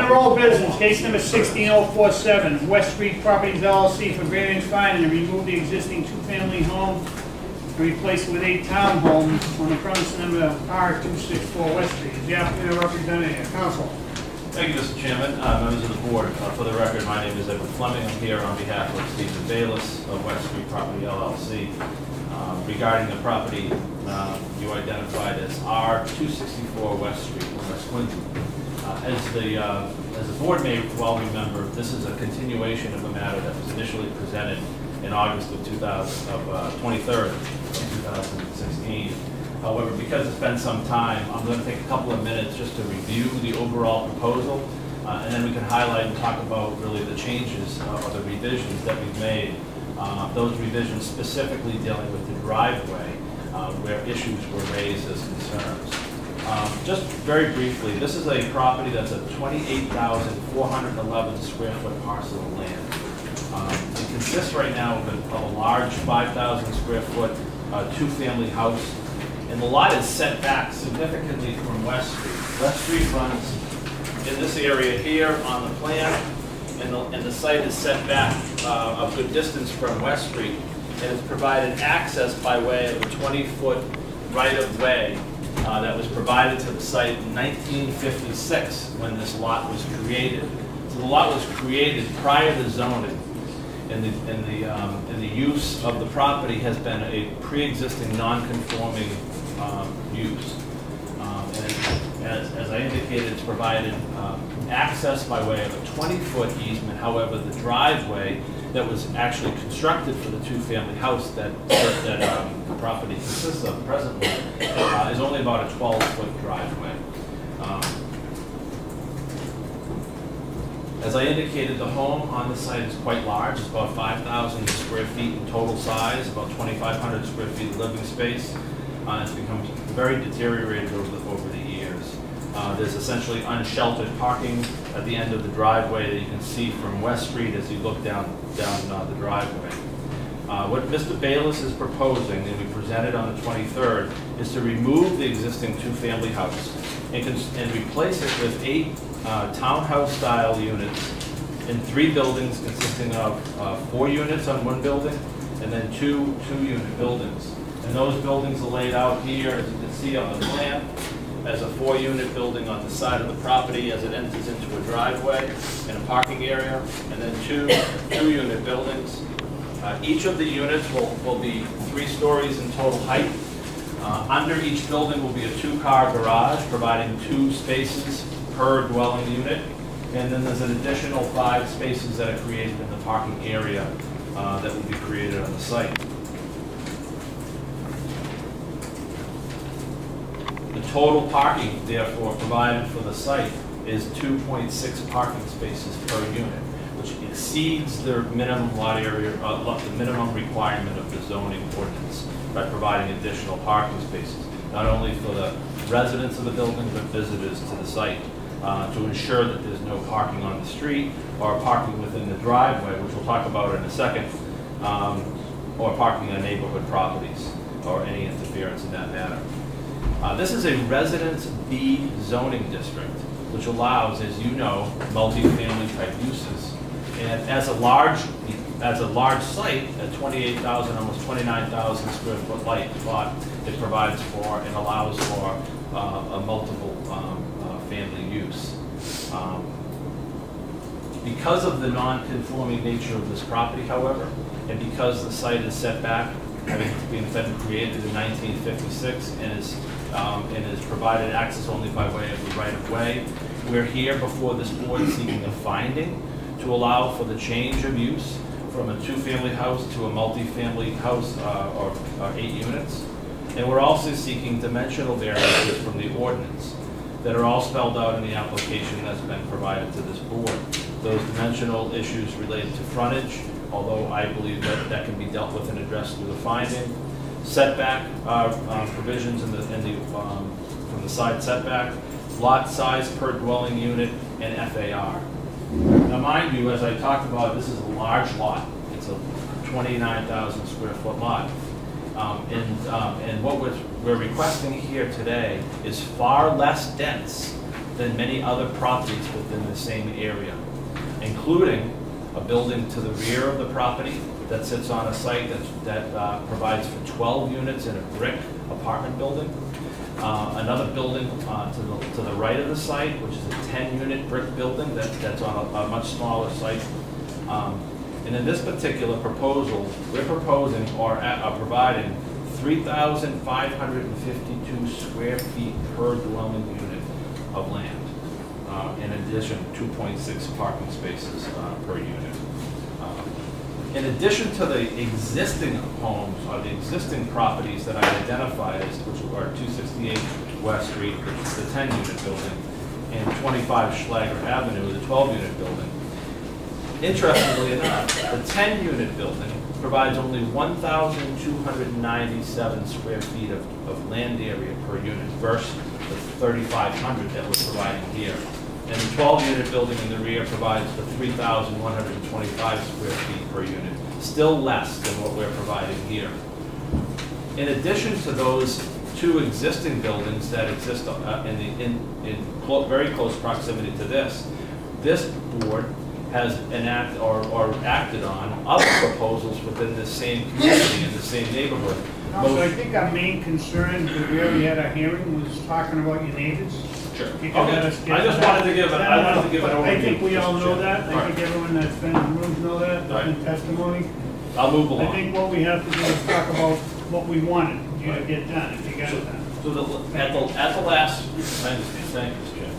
Under old business, case number 16047, West Street Properties LLC for variance finding to remove the existing two-family home and replace it with 8 townhomes on the premise number R264 West Street. Is the applicant represented here? Counsel. Thank you, Mr. Chairman. Members of the board, for the record, my name is Edward Fleming. I'm here on behalf of Stephen Bayless of West Street Property LLC. Regarding the property you identified as R264 West Street in West Quincy. As the board may well remember, this is a continuation of a matter that was initially presented in August of 23rd of 2016. However, because it's been some time, I'm going to take a couple of minutes just to review the overall proposal, and then we can highlight and talk about really the changes or the revisions that we've made. Those revisions specifically dealing with the driveway, where issues were raised as concerns. Just very briefly, this is a property that's a 28,411 square foot parcel of land. It consists right now of a large 5,000 square foot two-family house, and the lot is set back significantly from West Street. West Street runs in this area here on the plan, and the site is set back a good distance from West Street, and it's provided access by way of a 20-foot right-of-way that was provided to the site in 1956 when this lot was created. So the lot was created prior to zoning, and the use of the property has been a pre-existing non-conforming use. As I indicated, it's provided access by way of a 20-foot easement. However, the driveway that was actually constructed for the two-family house that the property consists of presently is only about a 12-foot driveway. As I indicated, the home on the site is quite large. It's about 5,000 square feet in total size, about 2,500 square feet of living space. It's become very deteriorated over the years. There's essentially unsheltered parking at the end of the driveway that you can see from West Street as you look down the driveway. What Mr. Bayless is proposing, and we presented on the 23rd, is to remove the existing two-family house and replace it with 8 townhouse-style units in 3 buildings consisting of 4 units on one building and then 2 two-unit buildings. And those buildings are laid out here, as you can see on the plan, as a 4-unit building on the side of the property as it enters into a driveway and a parking area, and then 2 two-unit buildings. Each of the units will be 3 stories in total height. Under each building will be a 2-car garage, providing 2 spaces per dwelling unit. And then there's an additional 5 spaces that are created in the parking area that will be created on the site. The total parking, therefore, provided for the site is 2.6 parking spaces per unit, which exceeds the minimum lot area, the minimum requirement of the zoning ordinance by providing additional parking spaces, not only for the residents of the building, but visitors to the site, to ensure that there's no parking on the street or parking within the driveway, which we'll talk about in a second, or parking on neighborhood properties or any interference in that matter. This is a Residence B zoning district, which allows, as you know, multi-family type uses. And as a large site, at 28,000, almost 29,000 square foot lot, it provides for and allows for a multiple family use. Because of the non-conforming nature of this property, however, and because the site is set back, having been created in 1956 and is provided access only by way of the right-of-way, we're here before this board seeking a finding to allow for the change of use from a 2-family house to a multi-family house or 8 units. And we're also seeking dimensional variances from the ordinance that are all spelled out in the application that's been provided to this board. Those dimensional issues related to frontage, although I believe that can be dealt with and addressed through the finding. Setback provisions from the side setback, lot size per dwelling unit, and FAR. Now mind you, as I talked about, this is a large lot. It's a 29,000 square foot lot. And what we're requesting here today is far less dense than many other properties within the same area, including a building to the rear of the property that sits on a site that provides for 12 units in a brick apartment building. Another building to the right of the site, which is a 10-unit brick building that's on a much smaller site. And in this particular proposal, we're proposing or providing 3,552 square feet per dwelling unit of land. In addition, 2.6 parking spaces per unit. In addition to the existing homes or the existing properties that I identified as, which are 268 West Street, the 10-unit building, and 25 Schlager Avenue, the 12-unit building. Interestingly enough, the 10-unit building provides only 1,297 square feet of land area per unit versus the 3,500 that we're providing here. And the 12-unit building in the rear provides the 3,125 square feet per unit, still less than what we're providing here. In addition to those two existing buildings that exist in very close proximity to this board has acted on other proposals within the same community in the same neighborhood. So I think our main concern when we already had our hearing was talking about your neighbors. Sure. Okay. I just wanted to give an overview. I think we all know that. I think everyone that's been in the room know that in testimony. I'll move along. I think what we have to do is talk about what we wanted you to get done, if you got it done. So at the last, I understand, thank you, Mr. Chair.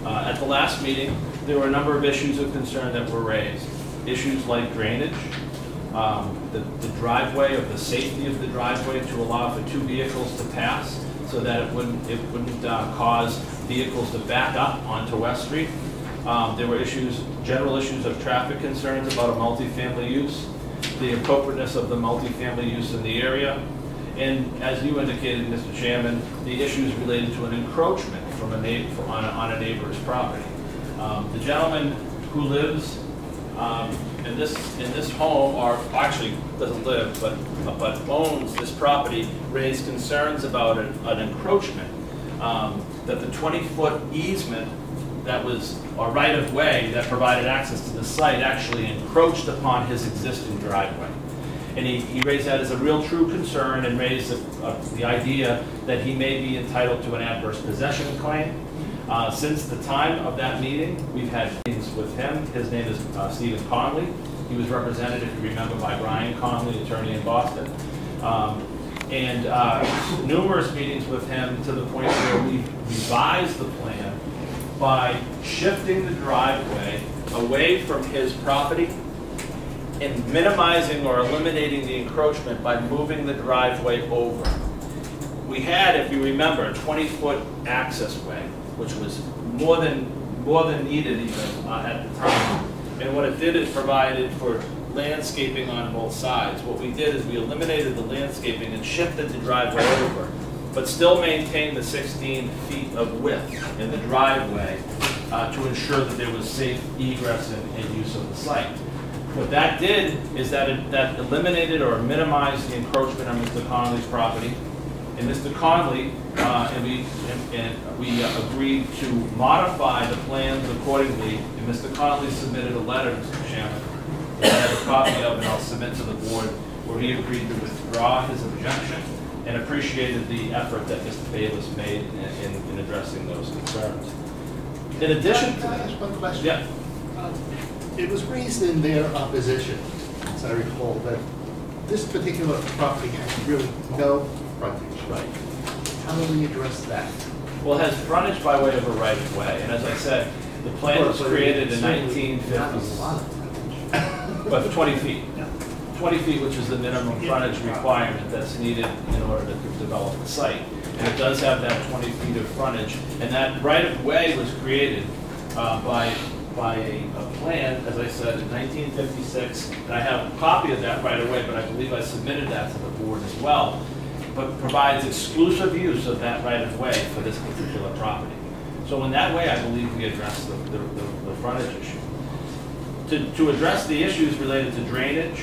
At the last meeting, there were a number of issues of concern that were raised. Issues like drainage, the driveway, or the safety of the driveway to allow for two vehicles to pass so that it wouldn't cause vehicles to back up onto West Street. There were general issues of traffic concerns about a multifamily use, the appropriateness of the multifamily use in the area, and as you indicated, Mr. Chairman, the issues related to an encroachment from on a neighbor's property. The gentleman who lives in this home, or actually doesn't live, but owns this property, raised concerns about an encroachment, that the 20-foot easement that was, or right-of-way that provided access to the site actually encroached upon his existing driveway. And he raised that as a real true concern and raised the idea that he may be entitled to an adverse possession claim. Since the time of that meeting, we've had meetings with him. His name is Stephen Conley. He was represented, if you remember, by Brian Conley, attorney in Boston. And numerous meetings with him to the point where we revised the plan by shifting the driveway away from his property and minimizing or eliminating the encroachment by moving the driveway over. We had, if you remember, a 20-foot access way, which was more than needed even at the time. And what it did is provided for landscaping on both sides. What we did is we eliminated the landscaping and shifted the driveway over, but still maintained the 16 feet of width in the driveway to ensure that there was safe egress and use of the site. What that did is that eliminated or minimized the encroachment on Mr. Conley's property. And Mr. Conley, we agreed to modify the plans accordingly. And Mr. Conley submitted a letter, Mr. Chairman, that I have a copy of, and I'll submit to the board, where he agreed to withdraw his objection and appreciated the effort that Mr. Bayless made in addressing those concerns. In addition to Can I that, ask one question? yeah. It was raised in their opposition, as I recall, that this particular property has really no frontage. Right. How do we address that? Well, it has frontage by way of a right-of-way, and as I said, the plan was created in 1950s, but 20 feet. 20 feet, which is the minimum frontage requirement that's needed in order to develop the site. And it does have that 20 feet of frontage, and that right-of-way was created by a plan, as I said, in 1956, and I have a copy of that right-of-way, but I believe I submitted that to the board as well, but provides exclusive use of that right-of-way for this particular property. So in that way, I believe we addressed the frontage issue. To address the issues related to drainage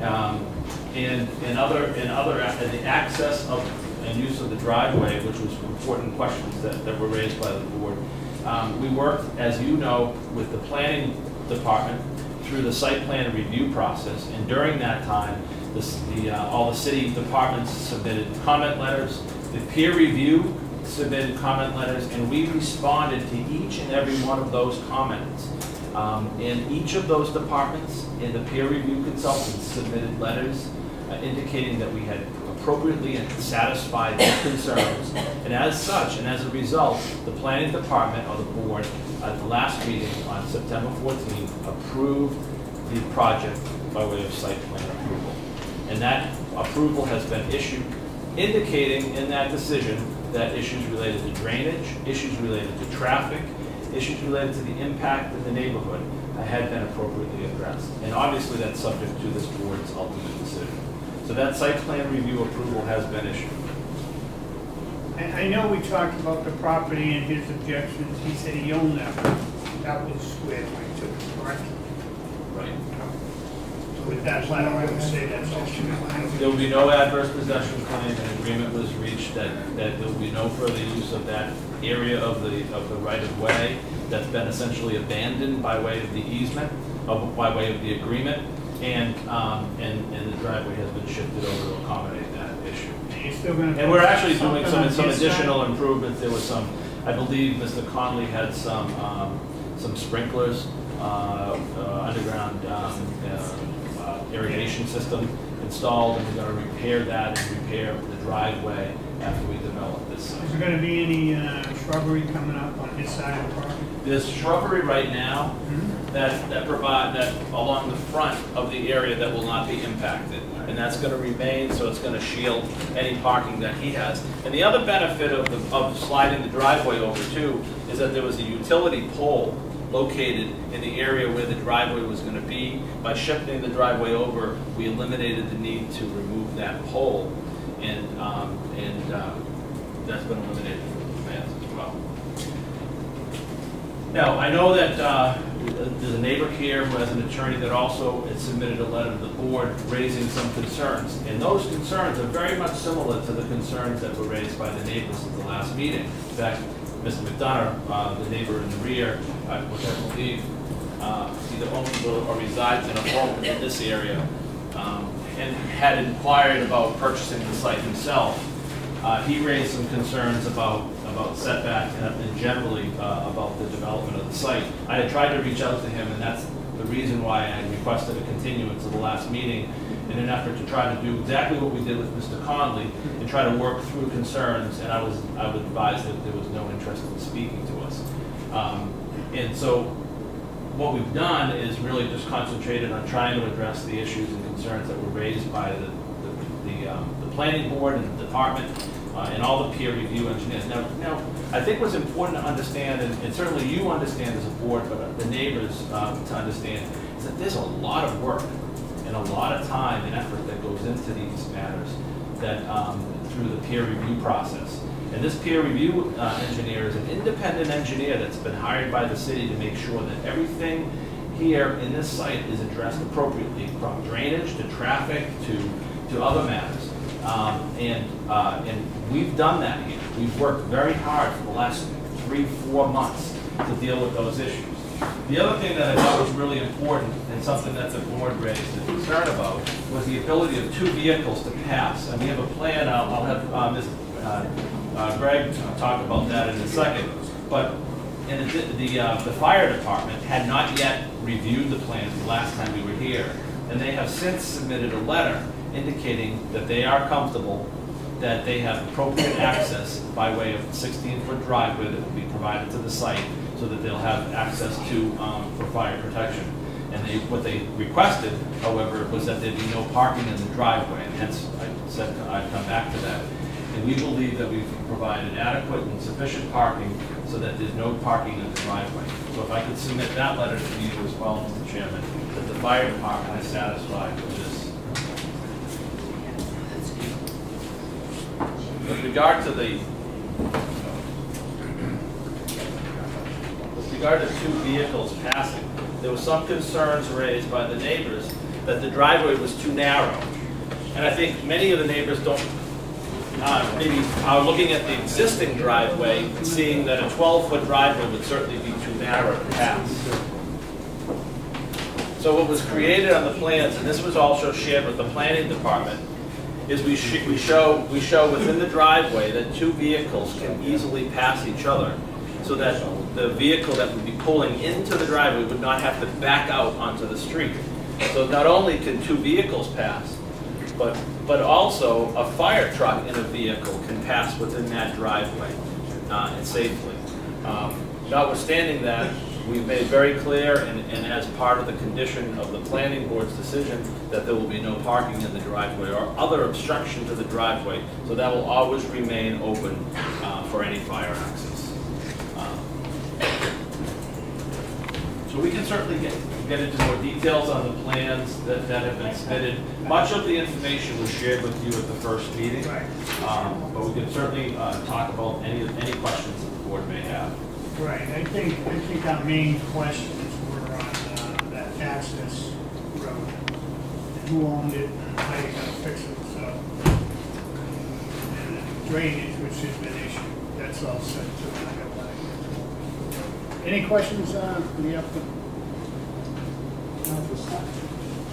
and the access of and use of the driveway, which was important questions that were raised by the board, We worked, as you know, with the planning department through the site plan review process, and during that time, all the city departments submitted comment letters, the peer review submitted comment letters, and we responded to each and every one of those comments. In each of those departments, and the peer review consultants submitted letters indicating that we had appropriately satisfied their concerns, and as such, and as a result, the planning department or the board at the last meeting on September 14th approved the project by way of site plan approval. And that approval has been issued, indicating in that decision that issues related to drainage, issues related to traffic, issues related to the impact in the neighborhood had been appropriately addressed. And obviously that's subject to this board's ultimate decision. So that site plan review approval has been issued. I know we talked about the property and his objections. He said he owned that. That was squared away too, correct? Right. So with that letter, I would say that's all true. There will be no adverse possession claim. An agreement was reached that there will be no further use of that area of the right-of-way that's been essentially abandoned by way of the easement, by way of the agreement, and the driveway has been shifted over to accommodate that issue. You're still going to. And we're actually doing some additional improvements. There was some, I believe, Mr. Conley had some sprinklers, underground irrigation system installed, and we're going to repair that and repair the driveway after we develop this site. Is there going to be any shrubbery coming up on his side of the property? There's shrubbery right now that along the front of the area that will not be impacted, and that's going to remain, so it's going to shield any parking that he has. And the other benefit of sliding the driveway over too is that there was a utility pole located in the area where the driveway was going to be. By shifting the driveway over, we eliminated the need to remove that pole, and that's been eliminated from the plans as well. Now, I know that there's a neighbor here who has an attorney that also had submitted a letter to the board raising some concerns. And those concerns are very much similar to the concerns that were raised by the neighbors at the last meeting. In fact, Mr. McDonough, the neighbor in the rear, which I believe either owns or resides in a home in this area, and had inquired about purchasing the site himself. He raised some concerns about setback and generally about the development of the site. I had tried to reach out to him, and that's the reason why I requested a continuance of the last meeting in an effort to try to do exactly what we did with Mr. Conley and try to work through concerns, and I was advised that there was no interest in speaking to us. And so what we've done is really just concentrated on trying to address the issues and concerns that were raised by the planning board and the department and all the peer review engineers. Now, I think what's important to understand, and certainly you understand as a board, but the neighbors to understand, is that there's a lot of work and a lot of time and effort that goes into these matters that through the peer review process. And this peer review engineer is an independent engineer that's been hired by the city to make sure that everything here in this site is addressed appropriately, from drainage to traffic to other matters. And we've done that here. We've worked very hard for the last 3-4 months to deal with those issues. The other thing that I thought was really important, and something that the board raised a concern about, was the ability of 2 vehicles to pass. And we have a plan. I'll have Greg talk about that in a second. But the fire department had not yet reviewed the plans the last time we were here, and they have since submitted a letter indicating that they are comfortable that they have appropriate access by way of a 16-foot driveway that will be provided to the site, so that they'll have access to for fire protection. And what they requested, however, was that there be no parking in the driveway, and hence I said I'd come back to that. And we believe that we've provided adequate and sufficient parking so that there's no parking in the driveway. So if I could submit that letter to you as well, Mr. Chairman, that the fire department is satisfied with this. With regard to two vehicles passing, there were some concerns raised by the neighbors that the driveway was too narrow. And I think many of the neighbors don't maybe looking at the existing driveway, seeing that a 12-foot driveway would certainly be too narrow to pass. So what was created on the plans, and this was also shared with the planning department, is we show within the driveway that two vehicles can easily pass each other, so that the vehicle that would be pulling into the driveway would not have to back out onto the street. So not only can two vehicles pass, but also a fire truck and a vehicle can pass within that driveway and safely. Notwithstanding that, we've made very clear, and as part of the condition of the planning board's decision, that there will be no parking in the driveway or other obstruction to the driveway, so that will always remain open for any fire access. So we can certainly get into more details on the plans that have been submitted. Much of the information was shared with you at the first meeting, but we can certainly talk about any questions that the board may have. Right, I think our main questions were on that access road, and who owned it, and how you're gonna fix it, so. And drainage, which has been issued, that's all set too. I got that. Any questions for the applicant?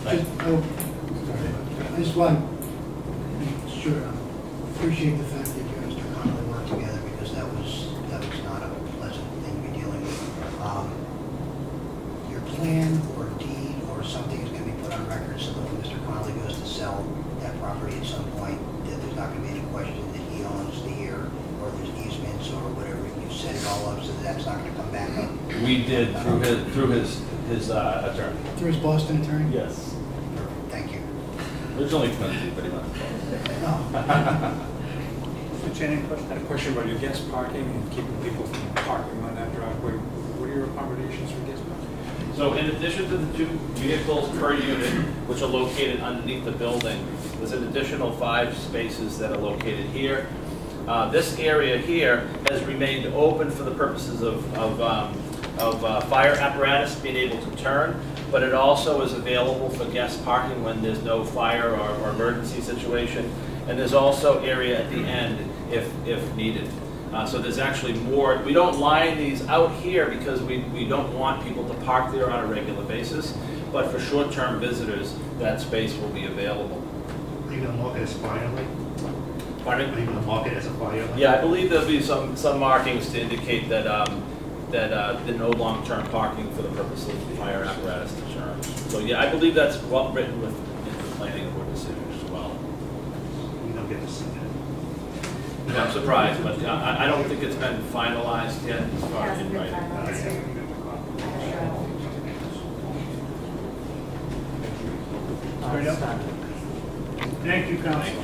I just want to make sure, appreciate the fact that you and Mr. Connolly worked together, because that was not a pleasant thing to be dealing with. Your plan or deed or something is going to be put on record so that when Mr. Connolly goes to sell that property at some point, that there's not going to be any question that he owns the year, or there's easements or whatever. You set it all up so that that's not going to come back up. We did through his attorney. Through his Boston attorney? Yes. Perfect. Thank you. Originally Quincy, but he left. No. Mr. Channing, question? I had a question about your guest parking and keeping people from parking on that driveway. What are your accommodations for guest parking? So in addition to the two vehicles per unit, which are located underneath the building, there's an additional 5 spaces that are located here. This area here has remained open for the purposes of fire apparatus being able to turn, but it also is available for guest parking when there's no fire or emergency situation. And there's also area at the end if needed. So there's actually more. We don't line these out here because we don't want people to park there on a regular basis, but for short-term visitors, that space will be available. Are you going to mark it as fire lane? Pardon? Are you going to mark it as a fire lane? Yeah, I believe there'll be some markings to indicate that there's no long-term parking for the purpose of fire apparatus to turn. So yeah, I believe that's well written in the planning board decision as well. We don't get to see that. Yeah, I'm surprised, but I don't think it's been finalized yet as far as in writing. Thank you, Council.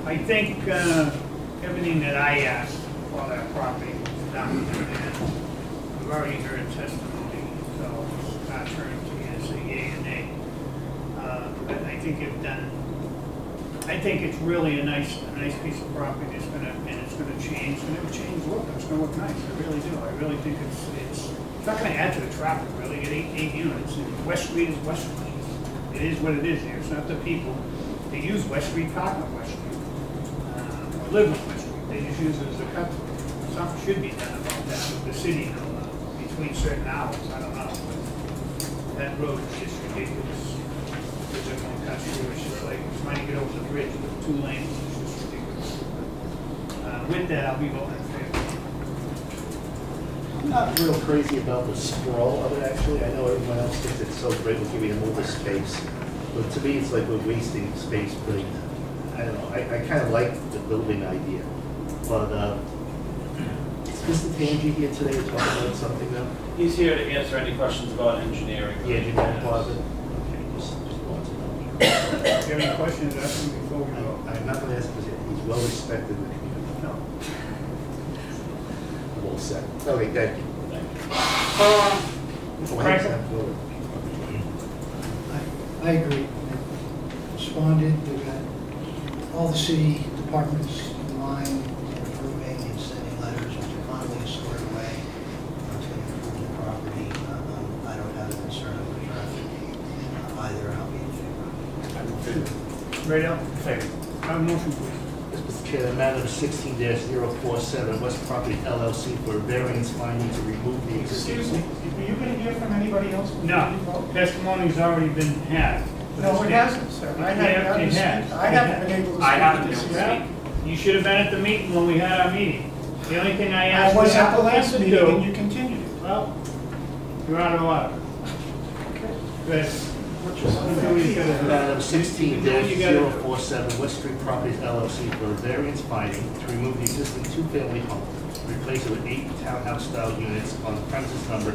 I think everything that I asked for that property was done, and I've already heard testimony, so it's not turning to me to say yea and nay. But I think you've done. I think it's really a nice piece of property. It's gonna change. It's gonna change look. It's gonna look nice. I really do. I really think it's not gonna add to the traffic. Really, get eight units. And West Street is West Street. It is what it is here. It's not the people. They use West Street, park on West Street, or live on West Street. They just use it as a cut. Something should be done about that with the city, between certain hours. I don't know. But that road is just ridiculous. There's a one cut through. It's just like trying to get over the bridge with 2 lanes. It's just ridiculous. With that, I'll be voting in favor. I'm not real crazy about the sprawl of it, actually. I know everyone else thinks it's so great, we're giving them all this space. But to me, it's like we're wasting space putting, I don't know, I kind of like the building idea. But is Mr. Tangi here today to talk about something now? He's here to answer any questions about engineering. The engineering part of it? Okay, just want to know. If you have any questions, ask them before we go. I'm not going to ask because he's well respected in the community. No. I'm all set. Okay, thank you. Franklin? I agree. Responded, we've got all the city departments in line, approving and sending letters. Mr. Connolly is squared away. It's going to improve the property. I don't have a concern over traffic either, and I'll be in favor. Right out? In favor. Have a motion, please. Chair, the matter of 16-047 West Property LLC for a variance finding to remove the existing. Excuse me, were you going to hear from anybody else? before No, you vote? testimony's already been had. No, it hasn't, sir. I Yeah, it haven't has. I haven't been able to speak. I haven't to been this able to yet. Well, you should have been at the meeting when we had our meeting. The only thing I I asked was the at the last applicant to meeting and do, you continued it. well, you're out of order. Good. What's your You do what you gotta do. Matter of You do what you gotta do. 16-047 West Street Properties LLC for a variance finding to remove the existing two-family home, replace it with 8 townhouse-style units on premises number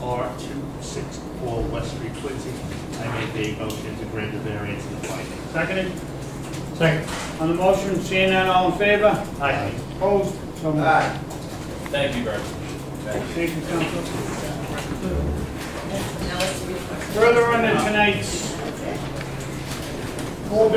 R264 West Street, Quincy. I make a motion to grant the variance and the finding. Seconded? Second. On the motion, seeing none, all in favor? Aye. Opposed? So moved. Thank you very much. Thank you, counsel. Now let's read the question. Further on to tonight's whole